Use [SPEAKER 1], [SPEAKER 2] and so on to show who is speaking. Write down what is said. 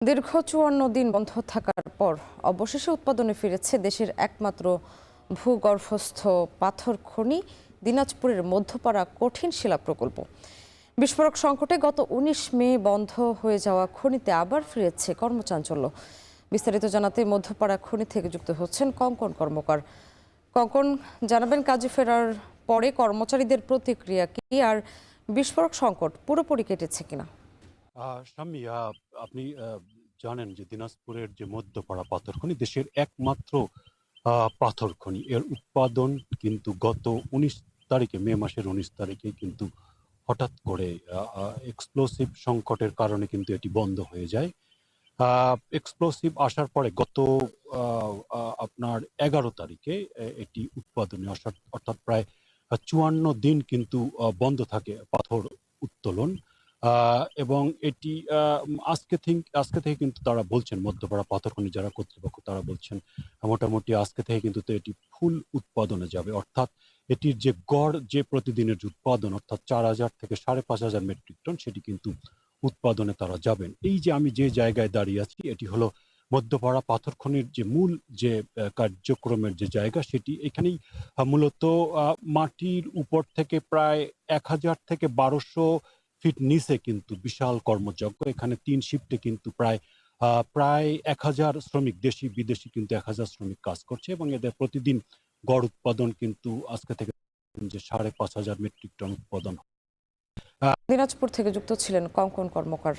[SPEAKER 1] দীর্ঘ ৫৪ দিন বন্ধ থাকার পর অবশেষে উৎপাদনে ফিরেছে দেশের একমাত্র ভূগর্ভস্থ পাথর খনি দিনাজপুরের মধ্যপাড়া কঠিন শিলা প্রকল্প। বিস্ফোরক সংকটে গত ১৯ মে বন্ধ হয়ে যাওয়া খনিতে আবার ফিরেছে কর্মচাঞ্চল্য। বিস্তারিত জানাতে মধ্যপাড়া খনি থেকে যুক্ত হচ্ছেন কঙ্কন কর্মকার। কঙ্কন, জানাবেন কাজে ফেরার পরে কর্মচারীদের প্রতিক্রিয়া কি, আর বিস্ফোরক সংকট পুরোপুরি কেটেছে কিনা?
[SPEAKER 2] শাম্মী, আপনি জানেন যে দিনাজপুরের যে মধ্যপাড়া পাথর খনি দেশের একমাত্র পাথর খনি। এর উৎপাদন কিন্তু গত ১৯ তারিখে, মে মাসের ১৯ তারিখে কিন্তু হঠাৎ করে এক্সপ্লোসিভ সংকটের কারণে কিন্তু এটি বন্ধ হয়ে যায়। এক্সপ্লোসিভ আসার পরে গত আপনার ১১ তারিখে এটি উৎপাদনে অর্থাৎ প্রায় ৫৪ দিন কিন্তু বন্ধ থাকে পাথর উত্তোলন। এবং এটি আজকে থেকে কিন্তু তারা বলছেন, মধ্যপাড়া পাথর খনি যারা কর্তৃপক্ষ তারা বলছেন মোটামুটি আজকে থেকে কিন্তু তো এটি ফুল উৎপাদনে যাবে। অর্থাৎ এটির যে গড় যে প্রতিদিনের যে উৎপাদন অর্থাৎ ৪,০০০ থেকে ৫,৫০০ মেট্রিক টন সেটি কিন্তু উৎপাদনে তারা যাবেন। এই যে আমি যে জায়গায় দাঁড়িয়ে আছি এটি হলো মধ্যপাড়া পাথর খনির যে মূল যে কার্যক্রমের যে জায়গা, সেটি এখানেই মূলত মাটির উপর থেকে প্রায় ১,০০০ থেকে ১২০০ ফিট নিচে কিন্তু বিশাল কর্মযজ্ঞ। এখানে ৩ শিফটে কিন্তু প্রায় ১,০০০ শ্রমিক, দেশি বিদেশি কিন্তু ১,০০০ শ্রমিক কাজ করছে এবং এদের প্রতিদিন গড় উৎপাদন কিন্তু আজকে থেকে যে ৫,৫০০ মেট্রিক টন উৎপাদন।
[SPEAKER 1] দিনাজপুর থেকে যুক্ত ছিলেন কঙ্কন কর্মকার।